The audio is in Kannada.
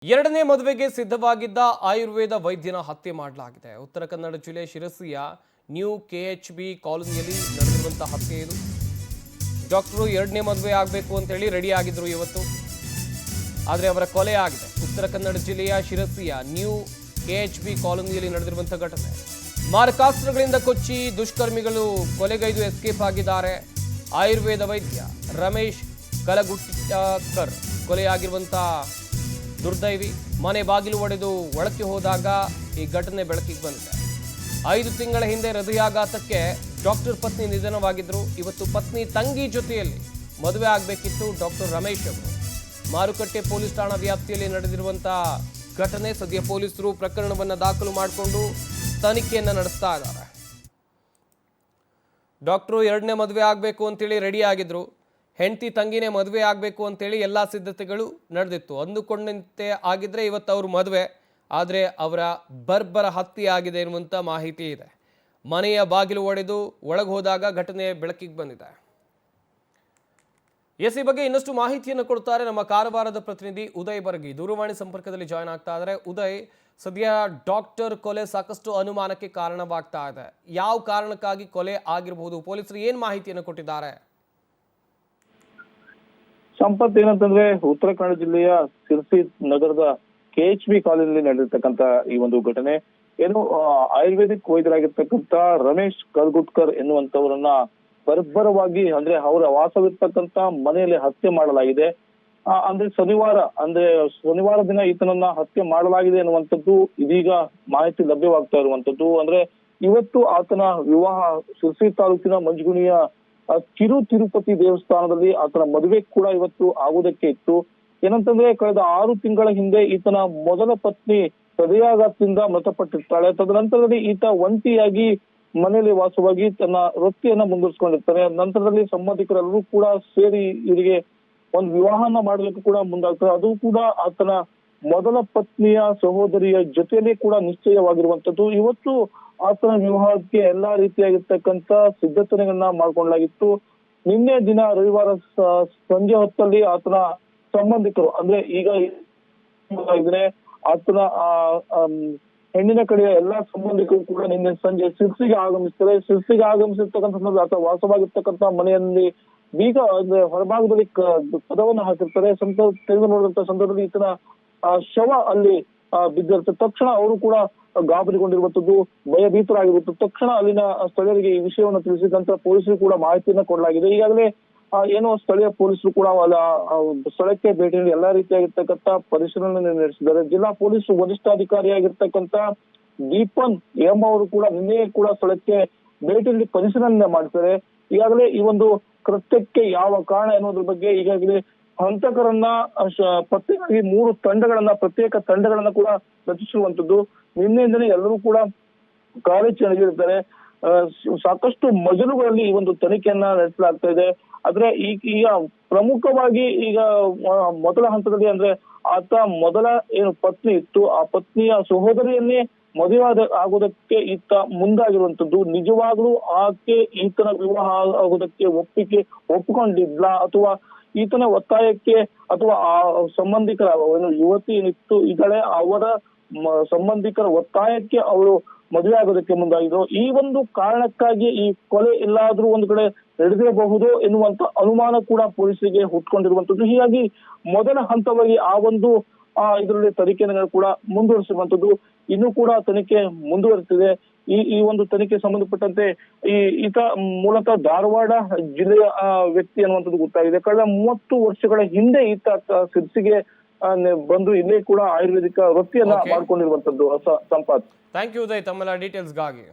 ಎರಡನೇ ಮದುವೆಗೆ ಸಿದ್ಧವಾಗಿದ್ದ ಆಯುರ್ವೇದ ವೈದ್ಯನ ಹತ್ಯೆ ಮಾಡಲಾಗಿದೆ. ಉತ್ತರ ಕನ್ನಡ ಜಿಲ್ಲೆ ಶಿರಸಿಯ ನ್ಯೂ ಕೆಎಚ್ಬಿ ಕಾಲೋನಿಯಲ್ಲಿ ನಡೆದಿರುವಂತಹ ಹತ್ಯೆ ಇದು. ಡಾಕ್ಟರು ಎರಡನೇ ಮದುವೆ ಆಗಬೇಕು ಅಂತ ಹೇಳಿ ರೆಡಿ ಆಗಿದ್ರು ಇವತ್ತು, ಆದರೆ ಅವರ ಕೊಲೆ ಆಗಿದೆ. ಉತ್ತರ ಕನ್ನಡ ಜಿಲ್ಲೆಯ ಶಿರಸಿಯ ನ್ಯೂ ಕೆಎಚ್ಬಿ ಕಾಲೋನಿಯಲ್ಲಿ ನಡೆದಿರುವಂತಹ ಘಟನೆ. ಮಾರಕಾಸ್ತ್ರಗಳಿಂದ ಕೊಚ್ಚಿ ದುಷ್ಕರ್ಮಿಗಳು ಕೊಲೆಗೈದು ಎಸ್ಕೇಪ್ ಆಗಿದ್ದಾರೆ. ಆಯುರ್ವೇದ ವೈದ್ಯ ರಮೇಶ್ ಕಲಗುಟ್ಟಿಕರ್ ಕೊಲೆಯಾಗಿರುವಂತಹ ದುರ್ದೈವಿ. ಮನೆ ಬಾಗಿಲು ಒಡೆದು ಒಳಕ್ಕೆ ಹೋದಾಗ ಈ ಘಟನೆ ಬೆಳಕಿಗೆ ಬಂದಿದೆ. 5 ತಿಂಗಳ ಹಿಂದೆ ಹೃದಯಾಘಾತಕ್ಕೆ ಡಾಕ್ಟರ್ ಪತ್ನಿ ನಿಧನವಾಗಿದ್ರು. ಇವತ್ತು ಪತ್ನಿ ತಂಗಿ ಜೊತೆಯಲ್ಲಿ ಮದುವೆ ಆಗಬೇಕಿತ್ತು ಡಾಕ್ಟರ್ ರಮೇಶ್ ಅವರು. ಮಾರುಕಟ್ಟೆ ಪೊಲೀಸ್ ಠಾಣಾ ವ್ಯಾಪ್ತಿಯಲ್ಲಿ ನಡೆದಿರುವಂತಹ ಘಟನೆ. ಸದ್ಯ ಪೊಲೀಸರು ಪ್ರಕರಣವನ್ನು ದಾಖಲು ಮಾಡಿಕೊಂಡು ತನಿಖೆಯನ್ನು ನಡೆಸ್ತಾ ಇದ್ದಾರೆ. ಡಾಕ್ಟರು ಎರಡನೇ ಮದುವೆ ಆಗಬೇಕು ಅಂತೇಳಿ ರೆಡಿ ಆಗಿದ್ರು. ಹೆಂಡತಿ ತಂಗಿನೇ ಮದುವೆ ಆಗಬೇಕು ಅಂತೇಳಿ ಎಲ್ಲ ಸಿದ್ಧತೆಗಳು ನಡೆದಿತ್ತು. ಅಂದುಕೊಂಡಂತೆ ಆಗಿದ್ರೆ ಇವತ್ತು ಅವ್ರ ಮದುವೆ, ಆದರೆ ಅವರ ಬರ್ಬರ ಹತ್ಯೆ ಆಗಿದೆ ಎನ್ನುವಂಥ ಮಾಹಿತಿ ಇದೆ. ಮನೆಯ ಬಾಗಿಲು ಒಡೆದು ಒಳಗೆ ಹೋದಾಗ ಘಟನೆ ಬೆಳಕಿಗೆ ಬಂದಿದೆ. ಈ ಬಗ್ಗೆ ಇನ್ನಷ್ಟು ಮಾಹಿತಿಯನ್ನು ಕೊಡ್ತಾರೆ ನಮ್ಮ ಕಾರವಾರದ ಪ್ರತಿನಿಧಿ ಉದಯ್ ಬರ್ಗಿ. ದೂರವಾಣಿ ಸಂಪರ್ಕದಲ್ಲಿ ಜಾಯ್ನ್ ಆಗ್ತಾ ಇದ್ದಾರೆ. ಉದಯ್, ಸದ್ಯ ಡಾಕ್ಟರ್ ಕೊಲೆ ಸಾಕಷ್ಟು ಅನುಮಾನಕ್ಕೆ ಕಾರಣವಾಗ್ತಾ ಇದೆ. ಯಾವ ಕಾರಣಕ್ಕಾಗಿ ಕೊಲೆ ಆಗಿರಬಹುದು? ಪೊಲೀಸರು ಏನು ಮಾಹಿತಿಯನ್ನು ಕೊಟ್ಟಿದ್ದಾರೆ? ಸಂಪತ್, ಏನಂತಂದ್ರೆ ಉತ್ತರ ಕನ್ನಡ ಜಿಲ್ಲೆಯ ಸಿರ್ಸಿ ನಗರದ ಕೆಎಚ್ಬಿ ಕಾಲೋನಿಯಲ್ಲಿ ನಡೆದಿರ್ತಕ್ಕಂತ ಈ ಒಂದು ಘಟನೆ ಏನು, ಆಯುರ್ವೇದಿಕ್ ವೈದ್ಯರಾಗಿರ್ತಕ್ಕಂತ ರಮೇಶ್ ಕಲ್ಗುಟ್ಕರ್ ಎನ್ನುವಂತವರನ್ನ ಬರ್ಬರವಾಗಿ ಅಂದ್ರೆ ಅವರ ವಾಸವಿರ್ತಕ್ಕಂತ ಮನೆಯಲ್ಲಿ ಹತ್ಯೆ ಮಾಡಲಾಗಿದೆ. ಅಂದ್ರೆ ಶನಿವಾರ ದಿನ ಈತನನ್ನ ಹತ್ಯೆ ಮಾಡಲಾಗಿದೆ ಎನ್ನುವಂಥದ್ದು ಇದೀಗ ಮಾಹಿತಿ ಲಭ್ಯವಾಗ್ತಾ ಇರುವಂತದ್ದು. ಅಂದ್ರೆ ಇವತ್ತು ಆತನ ವಿವಾಹ ಸಿರ್ಸಿ ತಾಲೂಕಿನ ಮಂಜುಗುಣಿಯ ಕಿರು ತಿರುಪತಿ ದೇವಸ್ಥಾನದಲ್ಲಿ ಆತನ ಮದುವೆ ಕೂಡ ಇವತ್ತು ಆಗುವುದಕ್ಕೆ ಇತ್ತು. ಏನಂತಂದ್ರೆ ಕಳೆದ 6 ತಿಂಗಳ ಹಿಂದೆ ಈತನ ಮೊದಲ ಪತ್ನಿ ಹೃದಯಾಘಾತದಿಂದ ಮೃತಪಟ್ಟಿರ್ತಾಳೆ. ತದನಂತರದಲ್ಲಿ ಈತ ಒಂಟಿಯಾಗಿ ಮನೆಯಲ್ಲಿ ವಾಸವಾಗಿ ತನ್ನ ವೃತ್ತಿಯನ್ನ ಮುಂದುವರಿಸಿಕೊಂಡಿರ್ತಾನೆ. ನಂತರದಲ್ಲಿ ಸಂಬಂಧಿಕರೆಲ್ಲರೂ ಕೂಡ ಸೇರಿ ಇವರಿಗೆ ಒಂದು ವಿವಾಹನ ಮಾಡಲಿಕ್ಕೆ ಕೂಡ ಮುಂದಾಗ್ತಾರೆ. ಅದು ಕೂಡ ಆತನ ಮೊದಲ ಪತ್ನಿಯ ಸಹೋದರಿಯ ಜೊತೆಯಲ್ಲಿ ಕೂಡ ನಿಶ್ಚಯವಾಗಿರುವಂತದ್ದು. ಇವತ್ತು ಆತನ ವಿವಾಹಕ್ಕೆ ಎಲ್ಲಾ ರೀತಿಯಾಗಿರ್ತಕ್ಕಂತ ಸಿದ್ಧತೆಗಳನ್ನ ಮಾಡ್ಕೊಳ್ಳಲಾಗಿತ್ತು. ನಿನ್ನೆ ದಿನ ರವಿವಾರ ಸಂಜೆ ಹೊತ್ತಲ್ಲಿ ಆತನ ಸಂಬಂಧಿಕರು ಅಂದ್ರೆ ಈಗ ಆತನ ಹೆಣ್ಣಿನ ಕಡೆಯ ಎಲ್ಲಾ ಸಂಬಂಧಿಕರು ಕೂಡ ನಿನ್ನೆ ಸಂಜೆ ಸಿರ್ಸಿಗೆ ಆಗಮಿಸ್ತಾರೆ. ಸಿರ್ಸಿಗೆ ಆಗಮಿಸಿರ್ತಕ್ಕಂಥ ಸಂದರ್ಭ ಆತ ವಾಸವಾಗಿರ್ತಕ್ಕಂಥ ಮನೆಯಲ್ಲಿ ಬೀಗ ಅಂದ್ರೆ ಹೊರಭಾಗದಲ್ಲಿ ಪದವನ್ನು ಹಾಕಿರ್ತಾರೆ. ತೆಗೆದು ನೋಡಿದಂತ ಸಂದರ್ಭದಲ್ಲಿ ಈತನ ಶವ ಅಲ್ಲಿ ಬಿದ್ದಿರುತ್ತೆ. ತಕ್ಷಣ ಅವರು ಕೂಡ ಗಾಬರಿಗೊಂಡಿರುವಂತದ್ದು, ಭಯಭೀತರಾಗಿರುವಂತದ್ದು. ತಕ್ಷಣ ಅಲ್ಲಿನ ಸ್ಥಳೀಯರಿಗೆ ಈ ವಿಷಯವನ್ನು ತಿಳಿಸಿದಂತ ಪೊಲೀಸರು ಕೂಡ ಮಾಹಿತಿಯನ್ನ ಕೊಡಲಾಗಿದೆ. ಈಗಾಗಲೇ ಏನೋ ಸ್ಥಳೀಯ ಪೊಲೀಸರು ಕೂಡ ಸ್ಥಳಕ್ಕೆ ಭೇಟಿ ನೀಡಿ ಎಲ್ಲಾ ರೀತಿಯಾಗಿರ್ತಕ್ಕಂಥ ಪರಿಶೀಲನೆ ನಡೆಸಿದ್ದಾರೆ. ಜಿಲ್ಲಾ ಪೊಲೀಸ್ ವರಿಷ್ಠಾಧಿಕಾರಿಯಾಗಿರ್ತಕ್ಕಂಥ ದೀಪನ್ ಎಂ ಅವರು ಕೂಡ ನಿನ್ನೆ ಕೂಡ ಸ್ಥಳಕ್ಕೆ ಭೇಟಿ ನೀಡಿ ಪರಿಶೀಲನೆ ಮಾಡ್ತಾರೆ. ಈಗಾಗಲೇ ಈ ಒಂದು ಕೃತ್ಯಕ್ಕೆ ಯಾವ ಕಾರಣ ಎನ್ನುವುದ್ರ ಬಗ್ಗೆ ಈಗಾಗಲೇ ಹಂತಕರನ್ನ ಪತ್ತೆಗಾಗಿ 3 ಪ್ರತ್ಯೇಕ ತಂಡಗಳನ್ನ ಕೂಡ ರಚಿಸಿರುವಂತದ್ದು. ನಿನ್ನೆಯಿಂದಲೇ ಎಲ್ಲರೂ ಕೂಡ ಕಾರ್ಯಾಚರಣೆಗಿರ್ತಾರೆ. ಸಾಕಷ್ಟು ಮಜಲುಗಳಲ್ಲಿ ಈ ಒಂದು ತನಿಖೆಯನ್ನ ನಡೆಸಲಾಗ್ತಾ ಇದೆ. ಆದ್ರೆ ಈಗ ಪ್ರಮುಖವಾಗಿ ಈಗ ಮೊದಲ ಹಂತದಲ್ಲಿ ಅಂದ್ರೆ ಆತ ಮೊದಲ ಏನು ಪತ್ನಿ ಇತ್ತು, ಆ ಪತ್ನಿಯ ಸಹೋದರಿಯನ್ನೇ ಮದುವೆ ಆಗೋದಕ್ಕೆ ಈತ ಮುಂದಾಗಿರುವಂತದ್ದು. ನಿಜವಾಗ್ಲೂ ಆಕೆ ಈತನ ವಿವಾಹ ಆಗೋದಕ್ಕೆ ಒಪ್ಪಿಕೊಂಡಿದ್ಲ ಅಥವಾ ಈತನ ಒತ್ತಾಯಕ್ಕೆ ಅಥವಾ ಆ ಸಂಬಂಧಿಕರ ಯುವತಿ ಏನಿತ್ತು ಈಗಲೇ ಅವರ ಸಂಬಂಧಿಕರ ಒತ್ತಾಯಕ್ಕೆ ಅವಳು ಮದುವೆ ಆಗೋದಕ್ಕೆ ಮುಂದಾಗಿದ್ರು. ಈ ಒಂದು ಕಾರಣಕ್ಕಾಗಿ ಈ ಕೊಲೆ ಎಲ್ಲಾದ್ರೂ ಒಂದು ಕಡೆ ನಡೆದಿರಬಹುದು ಎನ್ನುವಂತ ಅನುಮಾನ ಕೂಡ ಪೊಲೀಸರಿಗೆ ಹುಟ್ಕೊಂಡಿರುವಂತದ್ದು. ಹೀಗಾಗಿ ಮೊದಲ ಹಂತವಾಗಿ ಆ ಒಂದು ಇದರಲ್ಲಿ ತನಿಖೆಯನ್ನು ಕೂಡ ಮುಂದುವರಿಸಿರುವಂತದ್ದು. ಇನ್ನೂ ಕೂಡ ತನಿಖೆ ಮುಂದುವರಿತಿದೆ. ಈ ಒಂದು ತನಿಖೆ ಸಂಬಂಧಪಟ್ಟಂತೆ ಈತ ಮೂಲತಃ ಧಾರವಾಡ ಜಿಲ್ಲೆಯ ವ್ಯಕ್ತಿ ಅನ್ನುವಂಥದ್ದು ಗೊತ್ತಾಗಿದೆ. ಕಳೆದ 30 ವರ್ಷಗಳ ಹಿಂದೆ ಈತ ಸಿರ್ಸಿಗೆ ಬಂದು ಇಲ್ಲೇ ಕೂಡ ಆಯುರ್ವೇದಿಕ ವೃತ್ತಿಯನ್ನ ಮಾಡ್ಕೊಂಡಿರುವಂತದ್ದು. ಸಂಪಾತ್, ಥ್ಯಾಂಕ್ ಯು ಉದಯ್ ತಮ್ಮೆಲ್ಲ ಡೀಟೇಲ್ಸ್ಗಾಗಿ.